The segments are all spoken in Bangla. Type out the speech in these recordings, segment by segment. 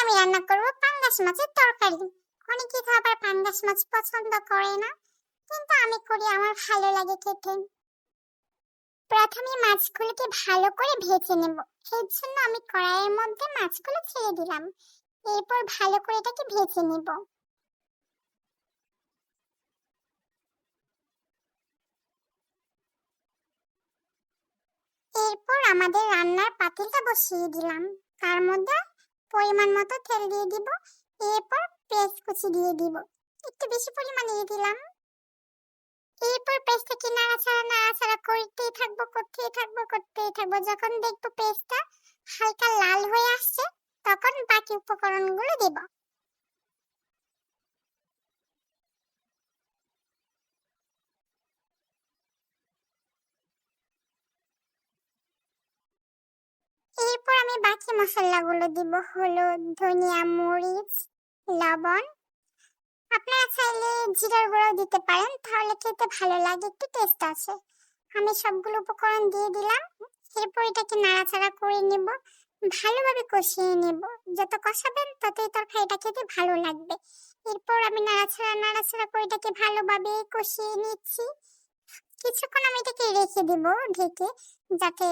আমি রান্না করব পাঙ্গাস মাছের তরকারি। অনেকেই তো আবার পাঙ্গাস মাছ পছন্দ করে না, কিন্তু আমি করি, আমার ভালো লাগে খেতে। প্রথমে মাছগুলোকে ভালো করে ভেজে নেব। এর জন্য আমি কড়াইয়ের মধ্যে মাছগুলো ছেড়ে দিলাম। এরপর ভালো করে এটাকে ভেজে নেব। এরপর আমাদের রান্নার পাতিলটা বসিয়ে দিলাম। তার মধ্যে পরিমাণ মতো তেল দিয়ে দিব। এরপর পেঁয়াজ কুচি দিয়ে দিব, একটু বেশি পরিমাণে দিয়ে দিলাম। এরপর পেস্টটাকে নাড়াচাড়া করতেই থাকবো। যখন দেখবো পেস্টটা হালকা লাল হয়ে আসছে, তখন বাকি উপকরণগুলো দেব। এরপর আমি বাকি মশলাগুলো দিব, হলুদ, ধনিয়া, মরিচ, লবণ। আপনারা চাইলে জিরার গুঁড়ো দিতে পারেন, তাহলে খেতে ভালো লাগে, একটু টেস্ট আছে। আমি সবগুলো উপকরণ দিয়ে দিলাম। এরপর এটাকে নাড়াচাড়া করে নেব, ভালোভাবে কষিয়ে নেব। যত কষাবেন ততই তরকারিটা খেতে ভালো লাগবে। এরপর আমি নাড়াচাড়া করে এটাকে ভালোভাবে কষিয়ে নিচ্ছি। কিছুক্ষণ আমি এটাকে রেখে দেব ঢেকে, যাতে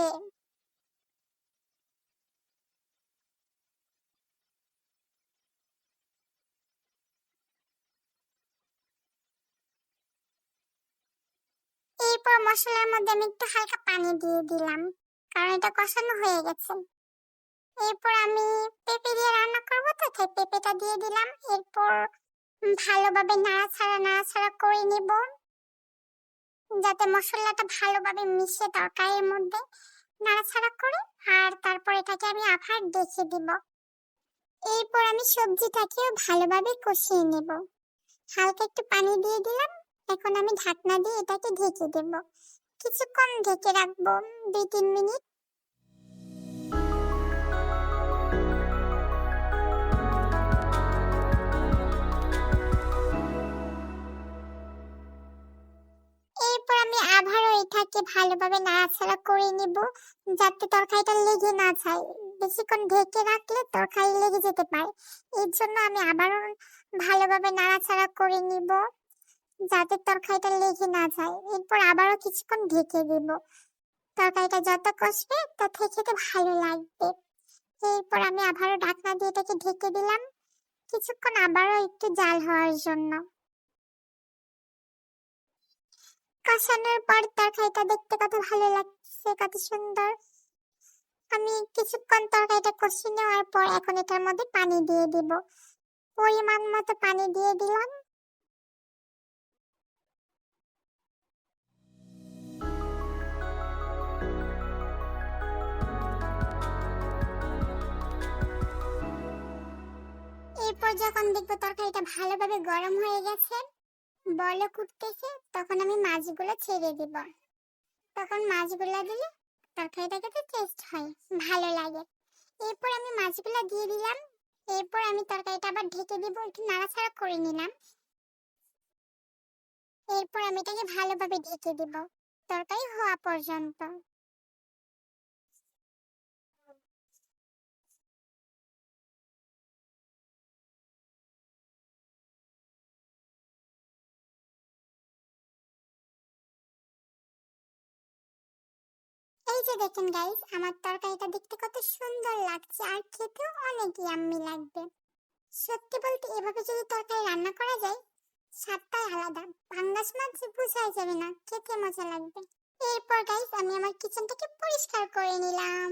এরপর মশলার মধ্যে আমি একটু হালকা পানি দিয়ে দিলাম, কারণ এটা কষানো হয়ে গেছে। এরপর আমি পেঁপে দিয়ে রান্না করবো, তো তাই পেঁপেটা দিয়ে দিলাম। এরপর ভালোভাবে নাড়াচাড়া করে নিব, যাতে মশলাটা ভালোভাবে মিশে তরকারির মধ্যে। নাড়াচাড়া করে আর তারপর এটাকে আমি আবার ডেকে দিব। এরপর আমি সবজিটাকেও ভালোভাবে কষিয়ে নেব। হালকা একটু পানি দিয়ে দিলাম। এখন আমি ঢাকনা দিয়ে এটাকে ঢেকে দেব। কিছুক্ষণ ঢেকে রাখবো, 2-3 মিনিট। এরপর আমি আবারও এটাকে ভালোভাবে নাড়াচাড়া করে নিব, যাতে তরকারিটা লেগে না যায়। বেশিক্ষণ ঢেকে রাখলে তরকারি লেগে যেতে পারে। এর জন্য আমি আবারও ভালোভাবে নাড়াচাড়া করে নিব, যাতে তরকারিটা লেগে না যায়। এরপর আবারও কিছুক্ষণ ঢেকে দিব। তরকারিটা যত কষবে তত খেতে ভালো লাগবে। এরপর আমি আবারও ঢাকনা দিয়ে এটাকে ঢেকে দিলাম, কিছুক্ষণ আবারও একটু জাল হওয়ার জন্য। কষানোর পর তরকারিটা দেখতে কত ভালো লাগছে, কত সুন্দর। আমি কিছুক্ষণ তরকারিটা কষিয়ে নেওয়ার পর এখন এটার মধ্যে পানি দিয়ে দিব। পরিমাণ মতো পানি দিয়ে দিলাম। এরপর যখন দেখবো তরকারিটা ভালোভাবে গরম হয়ে গেছে, বলক উঠতেছে, তখন আমি মাছগুলো ছেড়ে দিব। তখন মাছগুলো দিলে তরকারিটা খেতে টেস্ট হয়, ভালো লাগে। এরপর আমি মাছগুলো দিয়ে দিলাম। এরপর আমি তরকারিটা আবার ঢেকে দিব, একটু নাড়াচাড়া করে নিলাম। এরপর আমি এটাকে ভালোভাবে ঢেকে দিব তরকারি হওয়া পর্যন্ত। এই যে দেখেন গাইস, আমার তরকারিটা দেখতে কত সুন্দর লাগছে, আর খেতেও অনেক ইয়াম্মি লাগবে। সত্যি বলতে এভাবে যদি তরকারি রান্না করা যায়, স্বাদটাই আলাদা। পাঙ্গাস মাছ বোঝাই যাবে না, খেতে মজা লাগবে। এরপর গাইস আমি আমার কিচেনটাকে পরিষ্কার করে নিলাম।